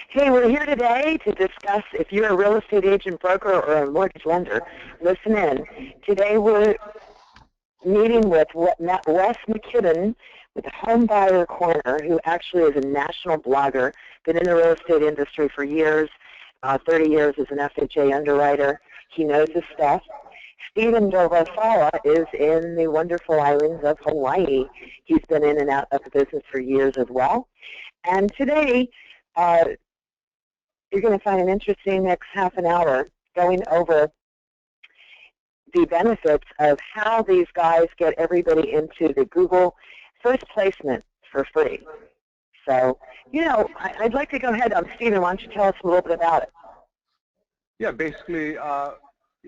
Hey, we're here today to discuss, if you're a real estate agent, broker, or a mortgage lender, listen in. Today we're meeting with Wes McKibben with Home Buyer Corner, who actually is a national blogger, been in the real estate industry for years, 30 years as an FHA underwriter. He knows his stuff. Stephen Dovasala is in the wonderful islands of Hawaii. He's been in and out of the business for years as well. And today, you're going to find an interesting next half an hour going over the benefits of how these guys get everybody into the Google first placement for free. So, I'd like to go ahead. Stephen, why don't you tell us a little bit about it? Yeah, basically, I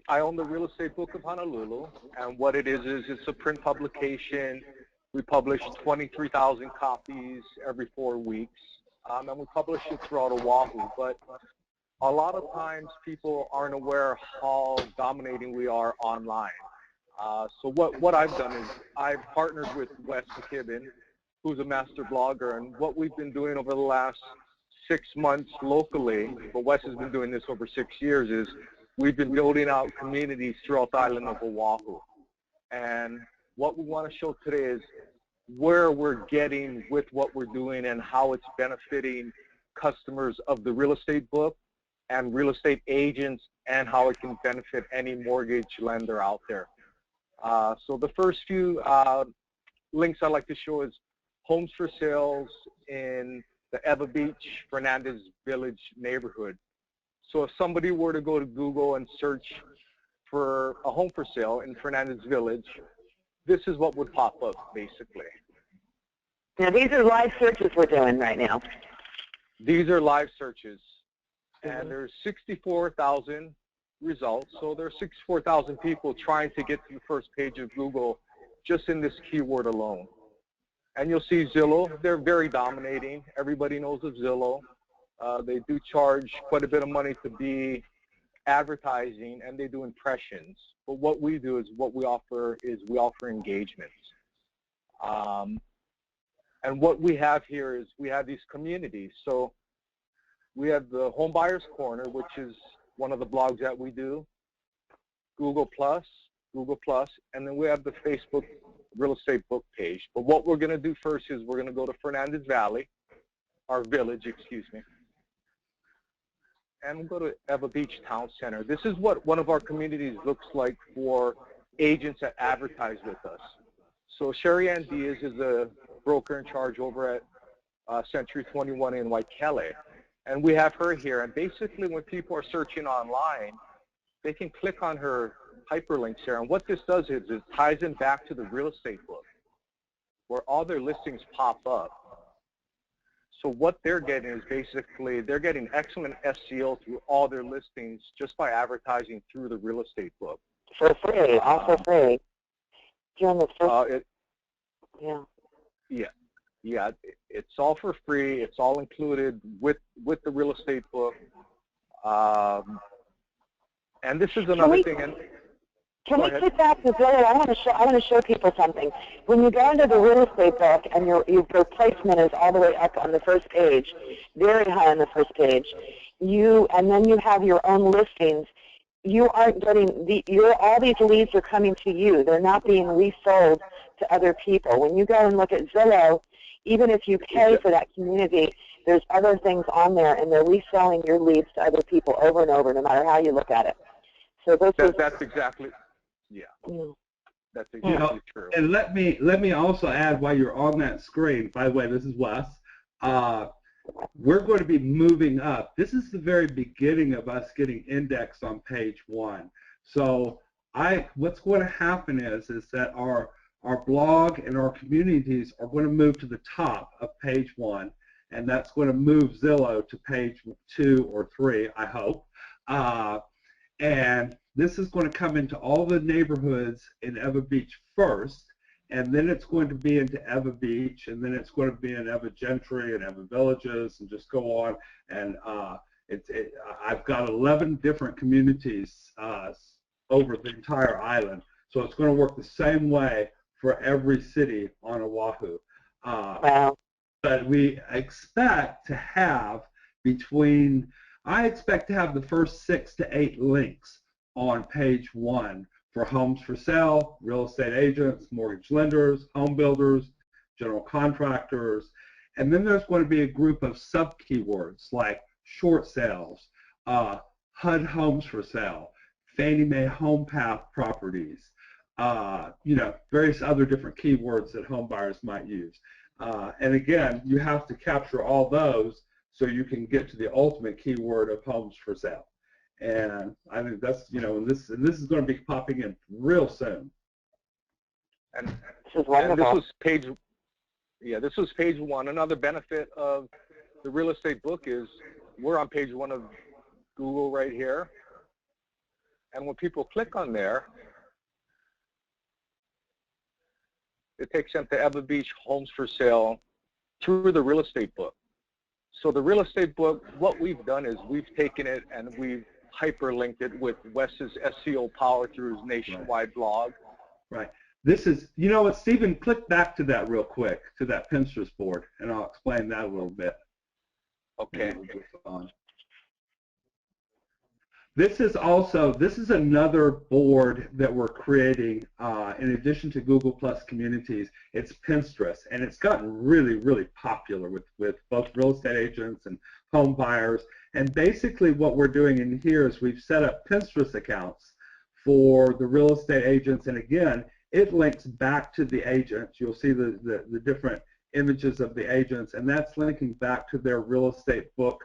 own the Real Estate Book of Honolulu, and what it is it's a print publication. We publish 23,000 copies every 4 weeks, and we publish it throughout Oahu. But a lot of times people aren't aware how dominating we are online. So what I've done is I've partnered with Wes McKibben, who's a master blogger, and what we've been doing over the last 6 months locally, but Wes has been doing this over 6 years, is we've been building out communities throughout the island of Oahu. And what we want to show today is where we're getting with what we're doing and how it's benefiting customers of the real estate book and real estate agents, and how it can benefit any mortgage lender out there. So the first few links I'd like to show is homes for sales in the Eva Beach, Fernandez Village neighborhood. So if somebody were to go to Google and search for a home for sale in Fernandez Village, this is what would pop up, basically. Now, these are live searches we're doing right now. These are live searches, and there's 64,000 results. So there's 64,000 people trying to get to the first page of Google just in this keyword alone. And you'll see Zillow. They're very dominating. Everybody knows of Zillow. They do charge quite a bit of money to be advertising, and they do impressions. But what we do is we offer engagements. And what we have here is we have these communities. So we have the Home Buyers Corner, which is one of the blogs that we do, Google+, and then we have the Facebook Real Estate Book page. But what we're going to do first is we're going to go to Fernandez Valley, our village, excuse me, and we'll go to Eva Beach Town Center. This is what one of our communities looks like for agents that advertise with us. So Sherry Ann Diaz is a broker in charge over at Century 21 in Waikele. And we have her here. And basically when people are searching online, they can click on her hyperlinks here. And what this does is it ties them back to the real estate book, where all their listings pop up. So what they're getting is basically they're getting excellent SEO through all their listings just by advertising through the real estate book. For free, all for free. During the first, Yeah, it's all for free. It's all included with the real estate book. And this is another thing. And can we get back to Zillow? I want to show people something. When you go into the real estate book and your placement is all the way up on the first page, very high on the first page, and then you have your own listings. You aren't getting all these leads are coming to you. They're not being resold to other people. When you go and look at Zillow, even if you pay for that community, there's other things on there, and they're reselling your leads to other people over and over, no matter how you look at it. So that's exactly, that's exactly true. And let me also add, while you're on that screen, by the way, this is Wes. We're going to be moving up. This is the very beginning of us getting indexed on page 1. So what's going to happen is that our blog and our communities are going to move to the top of page 1, and that's going to move Zillow to page 2 or 3, I hope. And this is going to come into all the neighborhoods in Eva Beach first, and then it's going to be into Eva Beach, and then it's going to be in Eva Gentry and Eva Villages, and just go on. And I've got 11 different communities over the entire island, so it's going to work the same way for every city on Oahu. Wow. But we expect to have between, I expect to have the first 6 to 8 links on page 1 for homes for sale, real estate agents, mortgage lenders, home builders, general contractors, and then there's going to be a group of sub-keywords like short sales, HUD homes for sale, Fannie Mae home path properties, various other different keywords that home buyers might use. And again, you have to capture all those so you can get to the ultimate keyword of homes for sale. And I think that's, and this is going to be popping in real soon. And this is wonderful. And this was page 1. Another benefit of the real estate book is we're on page 1 of Google right here. And when people click on there, it takes them to Eva Beach Homes for Sale through the real estate book. So the real estate book, what we've done is we've taken it and we've hyperlinked it with Wes's SEO power through his nationwide blog. Right. This is, what, Stephen, click back to that real quick, to that Pinterest board, and I'll explain that a little bit. Okay. This is another board that we're creating in addition to Google Plus Communities. It's Pinterest, and it's gotten really, really popular with both real estate agents and home buyers. And basically what we're doing in here is we've set up Pinterest accounts for the real estate agents, and again, it links back to the agents. You'll see the different images of the agents, and that's linking back to their real estate book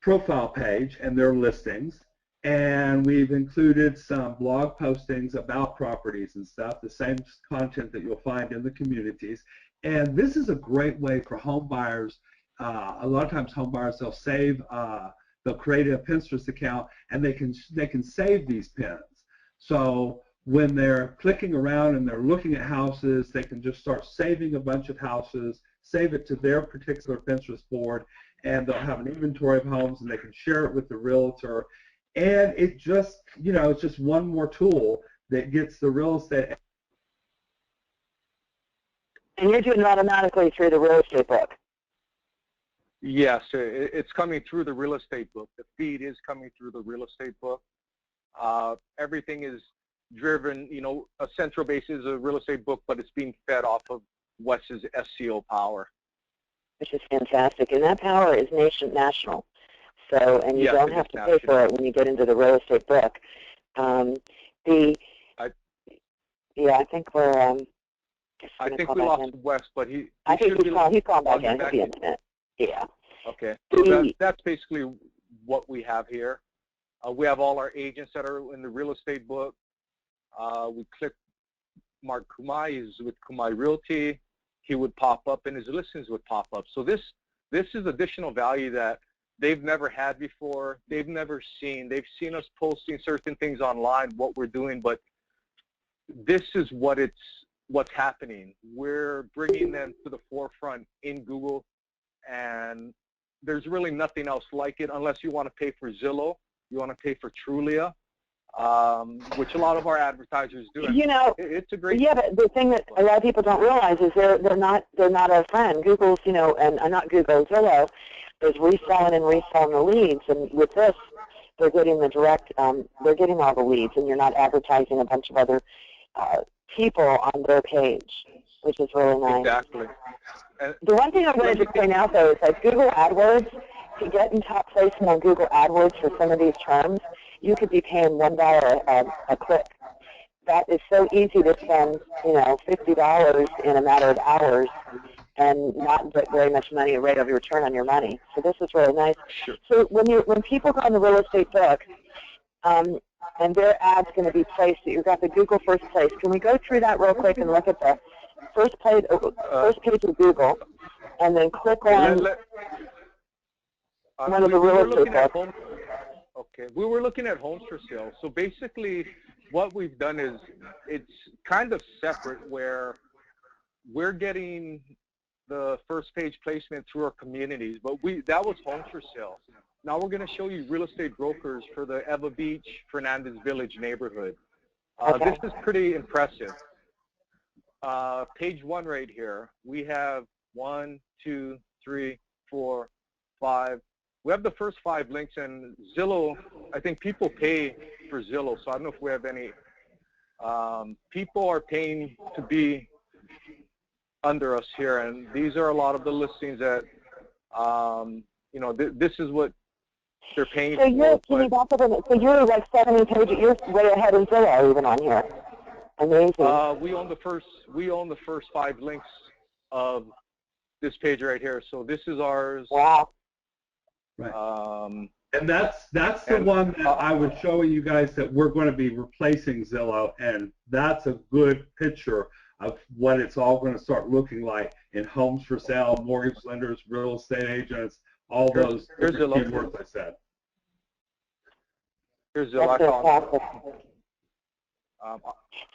profile page and their listings. And we've included some blog postings about properties and stuff, the same content that you'll find in the communities. And this is a great way for home buyers. A lot of times home buyers, they'll create a Pinterest account and they can save these pins. So when they're clicking around and they're looking at houses, they can just start saving a bunch of houses, save it to their particular Pinterest board, and they'll have an inventory of homes and they can share it with the realtor. And it just, it's just one more tool that gets the real estate. And you're doing it automatically through the real estate book. Yes, it's coming through the real estate book. The feed is coming through the real estate book. Everything is driven, a central base is a real estate book, but it's being fed off of Wes's SEO power. Which is fantastic, and that power is national. So, and you don't have to pay for it when you get into the real estate book. I think we're. I think we lost Wes, but he's calling back in. He'll be in a minute. Yeah. Okay. So that's basically what we have here. We have all our agents that are in the real estate book. We click Mark Kumai. He's with Kumai Realty. He would pop up and his listings would pop up. So this is additional value that they've never had before. They've never seen. They've seen us posting certain things online, what we're doing, but this is what's happening. We're bringing them to the forefront in Google, and there's really nothing else like it unless you want to pay for Zillow, you want to pay for Trulia, which a lot of our advertisers do. It's a great. Yeah, but the thing that a lot of people don't realize is they're not our friend. Google's, and not Google, Zillow is reselling the leads, and with this, they're getting the direct. They're getting all the leads, and you're not advertising a bunch of other people on their page, which is really nice. Exactly. The one thing I'm going to just point out, though, is that Google AdWords, to get in top placement on Google AdWords for some of these terms, you could be paying $1 a click. That is so easy to spend, $50 in a matter of hours and not get very much money, a rate of return on your money. So this is really nice. Sure. So when people go on the real estate book, and their ad's going to be placed, you've got the Google first place. Can we go through that real quick and look at the first page of Google, and then click on one of the real estate books? Okay, we were looking at homes for sale. So basically what we've done is it's kind of separate, where we're getting the first page placement through our communities, but that was homes for sale. Now we're going to show you real estate brokers for the Eva Beach, Fernandez Village neighborhood. Okay. This is pretty impressive. Page 1 right here, we have 1, 2, 3, 4, 5, we have the first 5 links, and Zillow, I think people pay for Zillow, so I don't know if we have any. People are paying to be under us here, and these are a lot of the listings that, you know, this is what they're paying so you're, for. So you're like 70 pages, you're way ahead of Zillow even on here. Amazing. We own the first 5 links of this page right here. So this is ours. Wow. Right. And that's the one that I was showing you guys that we're going to be replacing Zillow, and that's a good picture of what it's all going to start looking like in homes for sale, mortgage lenders, real estate agents, all those keywords I said. Here's Zillow. That's fantastic.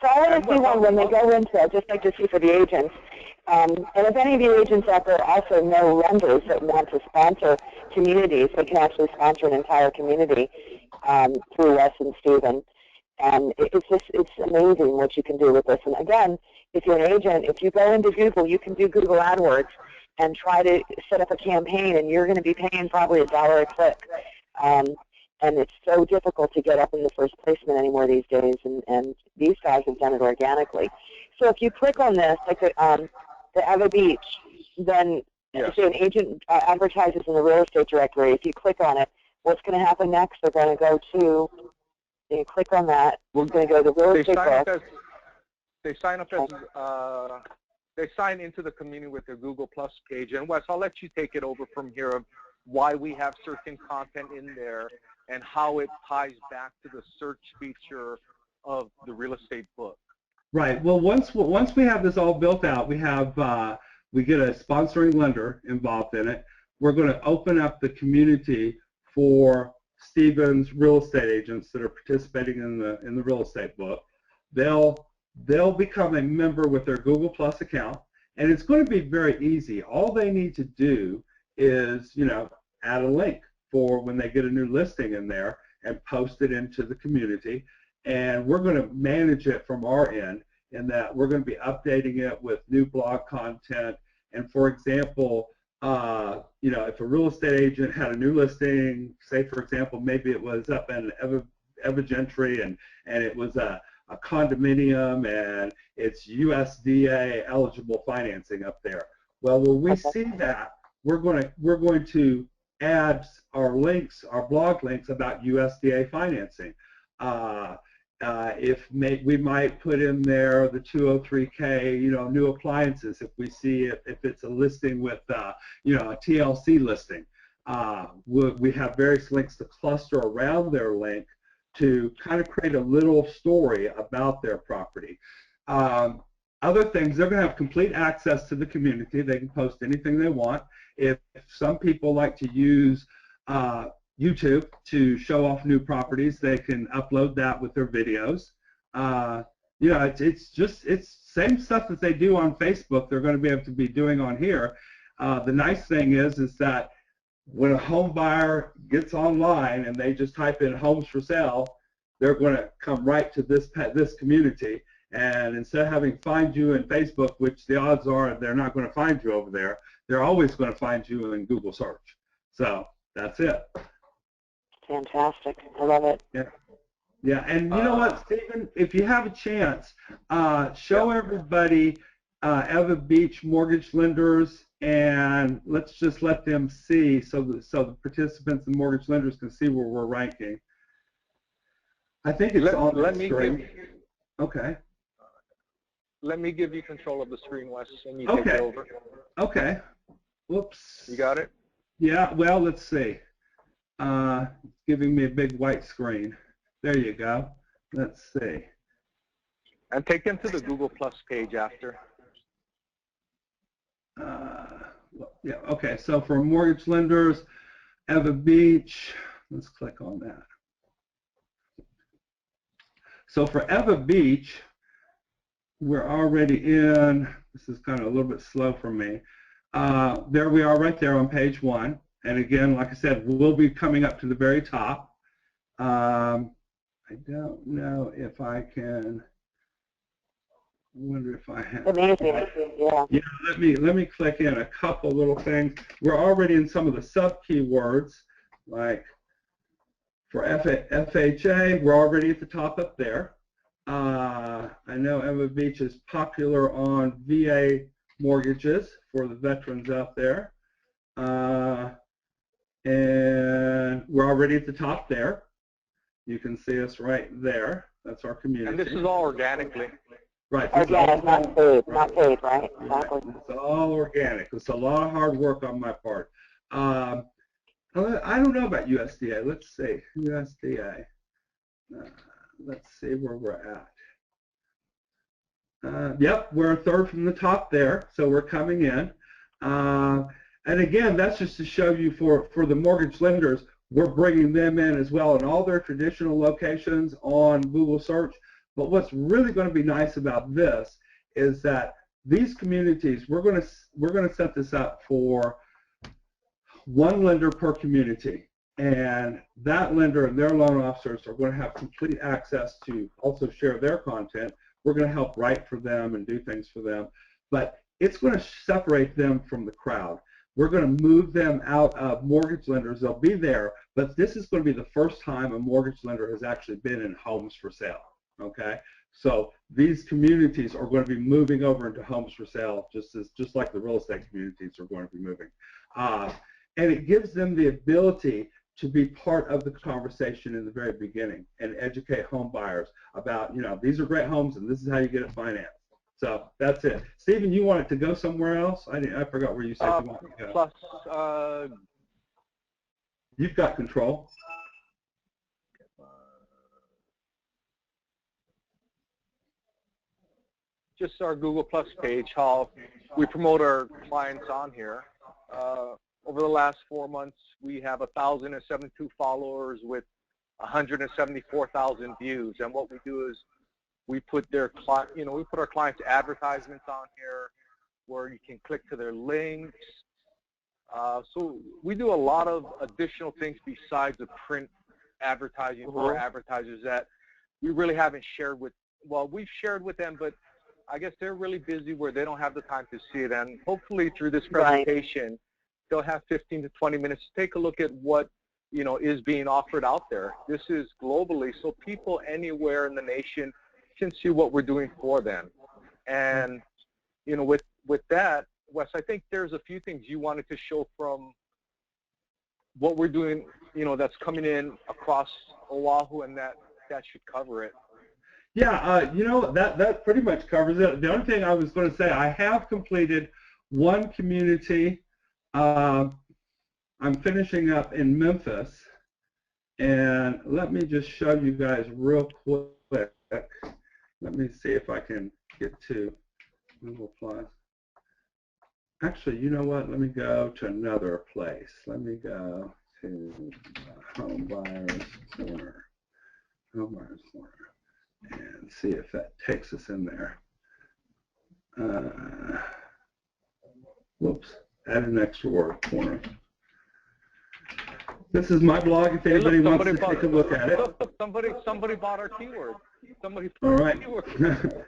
So I want to see one when they go into it, just like to see for the agents. And if any of the agents out there also know lenders that want to sponsor communities, they can actually sponsor an entire community through Wes and Stephen. And it's amazing what you can do with this. And again, if you're an agent, if you go into Google, you can do Google AdWords and try to set up a campaign, and you're going to be paying probably $1 a click. And it's so difficult to get up in the first placement anymore these days, and these guys have done it organically. So if you click on this, like the Eva Beach, then say an agent advertises in the real estate directory. If you click on it, what's going to happen next? They're going to go to, you click on that, we're going to go to the real estate book. They sign up as, they sign into the community with their Google Plus page. And Wes, I'll let you take it over from here of why we have certain content in there and how it ties back to the search feature of the real estate book. Right. Well, once we have this all built out, we have we get a sponsoring lender involved in it. We're going to open up the community for Stephen's real estate agents that are participating in the real estate book. They'll become a member with their Google Plus account, and it's going to be very easy. All they need to do is, you know, add a link for when they get a new listing in there and post it into the community. And we're going to manage it from our end in that we're going to be updating it with new blog content. And for example, you know, if a real estate agent had a new listing, say for example, maybe it was up in Eva Gentry and it was a condominium and it's USDA eligible financing up there. Well, when we see that, we're going to add our links, our blog links about USDA financing. We might put in there the 203K, you know, new appliances if we see if it's a listing with, you know, a TLC listing. We have various links to cluster around their link to kind of create a little story about their property. Other things, they're going to have complete access to the community. They can post anything they want. If some people like to use YouTube to show off new properties, they can upload that with their videos. You know, it's same stuff that they do on Facebook. They're going to be able to be doing on here. The nice thing is that when a home buyer gets online and they just type in homes for sale, they're going to come right to this community. And instead of having find you in Facebook, which the odds are they're not going to find you over there, they're always going to find you in Google search. So that's it. Fantastic. I love it. Yeah. Yeah, and you know what, Stephen, if you have a chance, show everybody Eva Beach mortgage lenders, and let's just let them see so the participants and mortgage lenders can see where we're ranking. I think it's on the screen. Okay. Let me give you control of the screen, Wes, and you take it over. Okay. Whoops. You got it? Yeah, well, let's see. It's giving me a big white screen. There you go. Let's see. And take them to the Google Plus page after. Yeah, okay, so for mortgage lenders, Eva Beach, let's click on that. So for Eva Beach, we're already in, this is kind of a little bit slow for me. There we are right there on page 1. And again, like I said, we'll be coming up to the very top. I don't know if I can, I wonder if I have. Amazing, yeah. Yeah, let me click in a couple little things. We're already in some of the sub keywords. Like for FHA, we're already at the top up there. I know Emma Beach is popular on VA mortgages for the veterans out there. And we're already at the top there. You can see us right there. That's our community. And this is all organically. Right. Organic, not paid, not paid, right? Exactly. It's all organic. It's a lot of hard work on my part. I don't know about USDA. Let's see. USDA. Let's see where we're at. Yep, we're third from the top there, so we're coming in. And again, that's just to show you for the mortgage lenders, we're bringing them in as well in all their traditional locations on Google search. But what's really going to be nice about this is that these communities, we're going to set this up for one lender per community, and that lender and their loan officers are going to have complete access to also share their content. We're going to help write for them and do things for them, but it's going to separate them from the crowd. We're going to move them out of mortgage lenders. They'll be there, but this is going to be the first time a mortgage lender has actually been in homes for sale. Okay, so these communities are going to be moving over into homes for sale, just like the real estate communities are going to be moving, and it gives them the ability to be part of the conversation in the very beginning and educate home buyers about, you know, these are great homes and this is how you get it financed. So that's it. Stephen, you want it to go somewhere else? I forgot where you said you wanted to go. Plus, you've got control. Just our Google Plus page, how we promote our clients on here. Over the last 4 months, we have 1,072 followers with 174,000 views. And what we do is we put we put our clients' advertisements on here where you can click to their links. So we do a lot of additional things besides the print advertising for advertisers that we really haven't shared with. Well, we've shared with them, but I guess they're really busy where they don't have the time to see it. And hopefully through this presentation, they'll have 15 to 20 minutes to take a look at what, you know, is being offered out there. This is globally, so people anywhere in the nation can see what we're doing for them. And, you know, with that, Wes, I think there's a few things you wanted to show from what we're doing, you know, that's coming in across Oahu, and that should cover it. Yeah, you know, that pretty much covers it. The only thing I was going to say, I have completed one community. I'm finishing up in Memphis, and let me just show you guys real quick. Let me see if I can get to Google Plus. Actually, you know what? Let me go to another place. Let me go to Home Buyers Corner. Home Buyers Corner. And see if that takes us in there. Whoops, add an extra word, corner. This is my blog if anybody wants to take a look at it. Somebody bought our keyword. Somebody bought our keyword. Did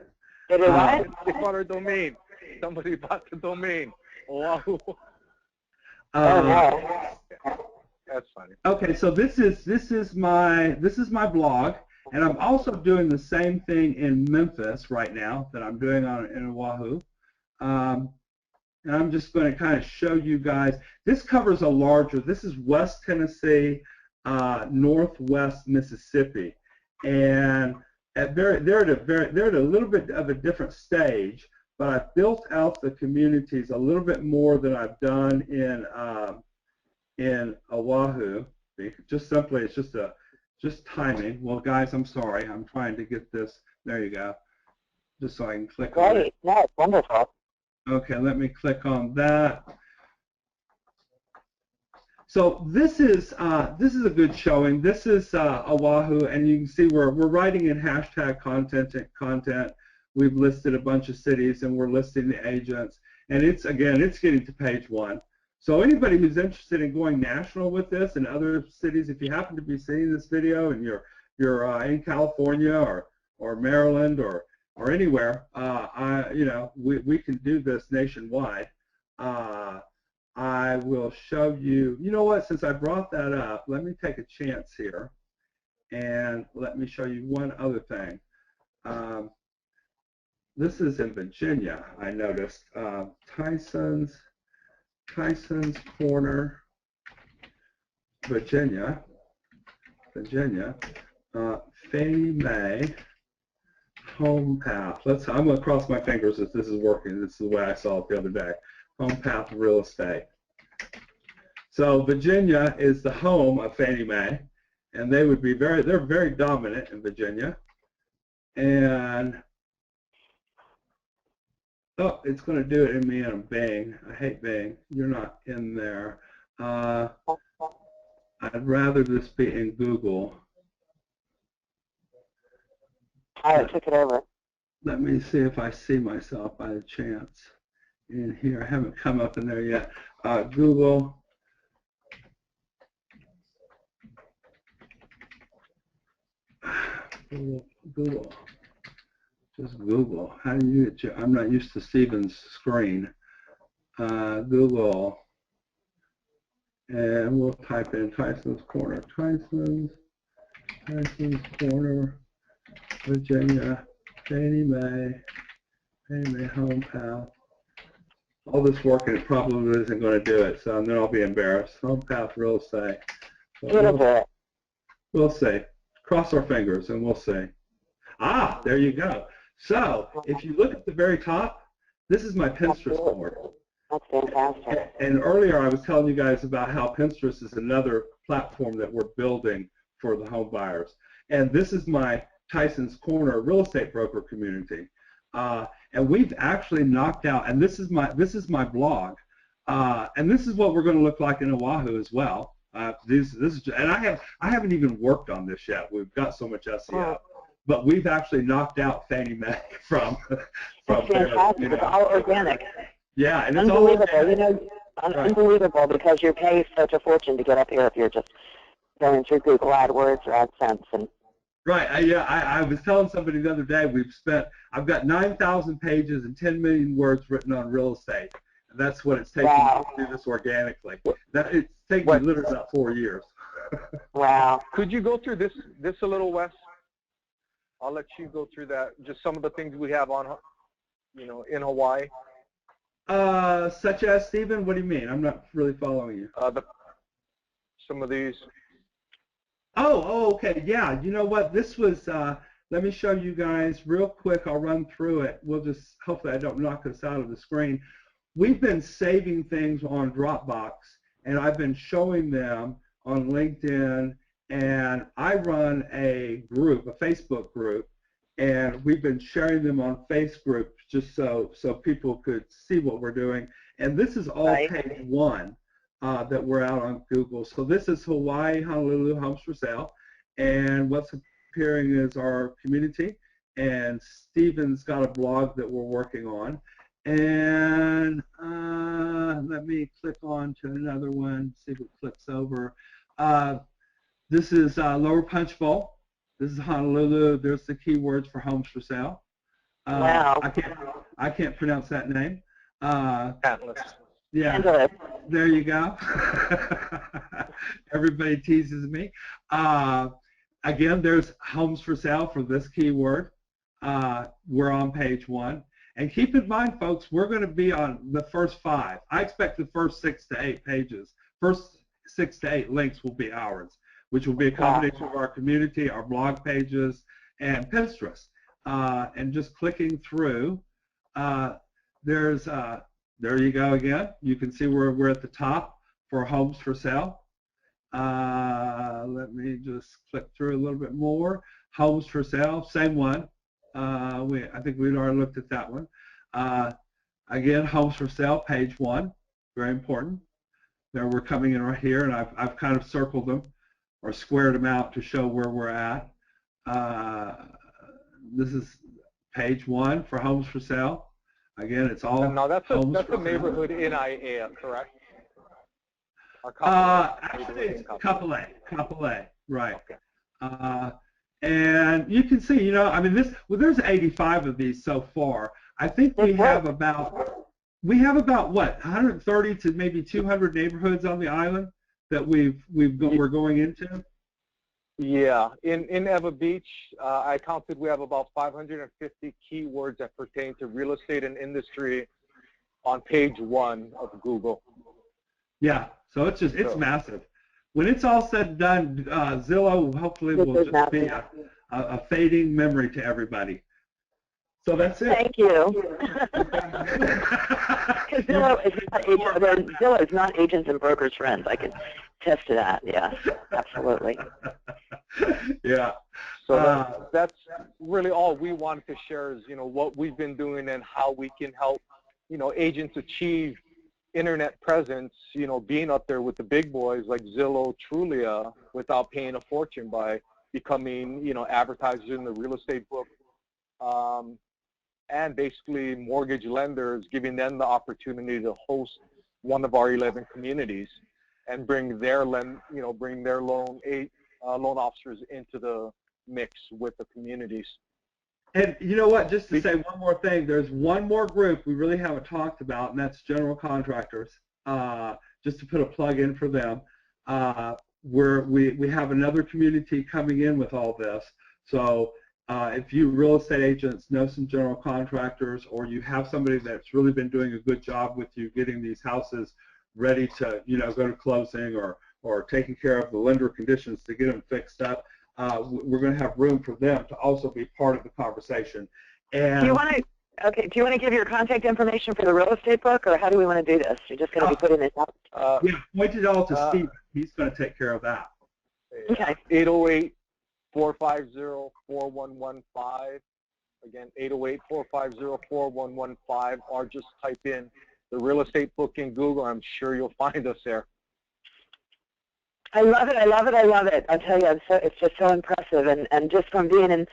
they what? They bought our domain. Somebody bought the domain. Oahu. That's funny. Okay, so this is my blog. And I'm also doing the same thing in Memphis right now that I'm doing in Oahu. And I'm just going to kind of show you guys. This covers this is West Tennessee, Northwest Mississippi. And they're at a little bit of a different stage, but I've built out the communities a little bit more than I've done in Oahu. Just simply, it's just timing. Well, guys, I'm sorry. I'm trying to get this. There you go. Just so I can click on it. No, it's wonderful. Okay, let me click on that. So this is a good showing. This is Oahu, and you can see we're writing in hashtag content. We've listed a bunch of cities, and we're listing the agents. And it's getting to page 1. So anybody who's interested in going national with this in other cities, if you happen to be seeing this video and you're in California or Maryland or anywhere, we can do this nationwide. I I will show you, you know what, since I brought that up, let me take a chance here and let me show you one other thing. This is in Virginia, I noticed. Tyson's Corner, Virginia, Fannie Mae Home Path. I'm going to cross my fingers if this is working. This is the way I saw it the other day. Home Path Real Estate. So Virginia is the home of Fannie Mae, and they're very dominant in Virginia. And oh, it's going to do it in me in Bing. I hate Bing. You're not in there. I'd rather this be in Google. I took it over. Let me see if I see myself by the chance in here. I haven't come up in there yet. Google. Google. Just Google. How do you get I'm not used to Steven's screen. Google. And we'll type in Tyson's Corner. Tyson's Corner, Virginia, Fannie Mae Home Path. All this work and it probably isn't going to do it, so then I'll be embarrassed. Home Path Real Estate. We'll see. Cross our fingers and we'll see. Ah, there you go. So if you look at the very top, this is my Pinterest board. That's fantastic. And earlier I was telling you guys about how Pinterest is another platform that we're building for the home buyers. And this is my Tyson's Corner real estate broker community. And we've actually knocked out, and this is my blog, and this is what we're going to look like in Oahu as well. And I haven't even worked on this yet. We've got so much SEO, but we've actually knocked out Fannie Mae from That's fantastic. It's all organic. Yeah, and it's unbelievable. All you know, unbelievable because you pay such a fortune to get up here if you're just going through Google AdWords or AdSense and. Right. I was telling somebody the other day I've got 9,000 pages and 10 million words written on real estate. And that's what it's taking to do this organically. It's taken me literally about 4 years. Wow. Could you go through this a little, Wes? I'll let you go through that. Just some of the things we have on, in Hawaii. Such as, Stephen? What do you mean? I'm not really following you. Some of these. Oh, okay, yeah. You know what? This was, let me show you guys real quick. I'll run through it. Hopefully I don't knock this out of the screen. We've been saving things on Dropbox, and I've been showing them on LinkedIn, and I run a Facebook group, and we've been sharing them on Facebook just so people could see what we're doing. And this is all page 1. That we're out on Google. So this is Hawaii, Honolulu Homes for Sale, and what's appearing is our community, and Stephen's got a blog that we're working on, and let me click on to another one, see if it flips over. This is Lower Punch Bowl. This is Honolulu. There's the keywords for Homes for Sale. Wow. I can't pronounce that name. Atlas. Yeah, there you go. Everybody teases me. Again, there's Homes for Sale for this keyword. We're on page 1. And keep in mind, folks, we're going to be on the first 5. I expect the first 6 to 8 pages. First 6 to 8 links will be ours, which will be a combination of our community, our blog pages, and Pinterest. And just clicking through, there you go again. You can see we're at the top for Homes for Sale. Let me just click through a little bit more. Homes for Sale, same one. I think we'd already looked at that one. Again, Homes for Sale, page 1, very important. There we're coming in right here, and I've kind of circled them or squared them out to show where we're at. This is page 1 for Homes for Sale. Again, it's all. No, that's a neighborhood in IAEA, correct? Actually, it's couple A, right? Okay. And you can see, I mean, there's 85 of these so far. I think we have about We have about, what, 130 to maybe 200 neighborhoods on the island that we're going into? Yeah, in Eva Beach, I counted we have about 550 keywords that pertain to real estate and industry on page 1 of Google. Yeah, so it's massive. When it's all said and done, Zillow hopefully will just be a fading memory to everybody. So that's it. Thank you. Zillow is not agents and brokers' friends. I can attest to that. Yeah, absolutely. Yeah. So that's really all we wanted to share is, what we've been doing and how we can help, agents achieve internet presence, being up there with the big boys like Zillow, Trulia, without paying a fortune by becoming, advertisers in the real estate book. And basically mortgage lenders, giving them the opportunity to host one of our 11 communities and bring their loan officers into the mix with the communities. And you know what, just to say one more thing, there's one more group we really haven't talked about, and that's general contractors. Just to put a plug in for them. We have another community coming in with all this. So if you real estate agents know some general contractors, or you have somebody that's really been doing a good job with you getting these houses ready to, go to closing, or taking care of the lender conditions to get them fixed up, we're going to have room for them to also be part of the conversation. And do you want to give your contact information for the real estate book, or how do we want to do this? You're just going to be putting this up? Yeah, point it all to Steve. He's going to take care of that. Okay. 808-450-4115. Again, 808-450-4115, or just type in the real estate book in Google. I'm sure you'll find us there. I love it. I love it. I love it. I'll tell you, it's just so impressive. And just from being in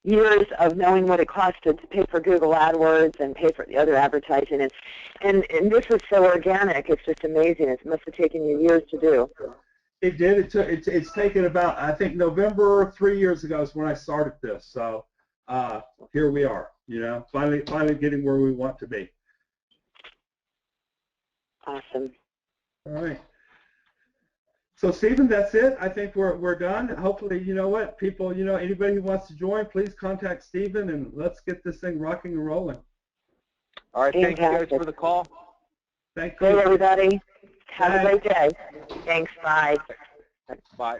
years of knowing what it costs to pay for Google AdWords and pay for the other advertising, and this is so organic. It's just amazing. It must have taken you years to do. It did. It's taken about, I think, November 3 years ago is when I started this. So here we are, finally getting where we want to be. Awesome. All right. So Stephen, that's it. I think we're done. Hopefully, people, anybody who wants to join, please contact Stephen, and let's get this thing rocking and rolling. All right. Thank you guys for the call. Thank you. Hey, everybody. Have a great day. Thanks. Bye. Bye.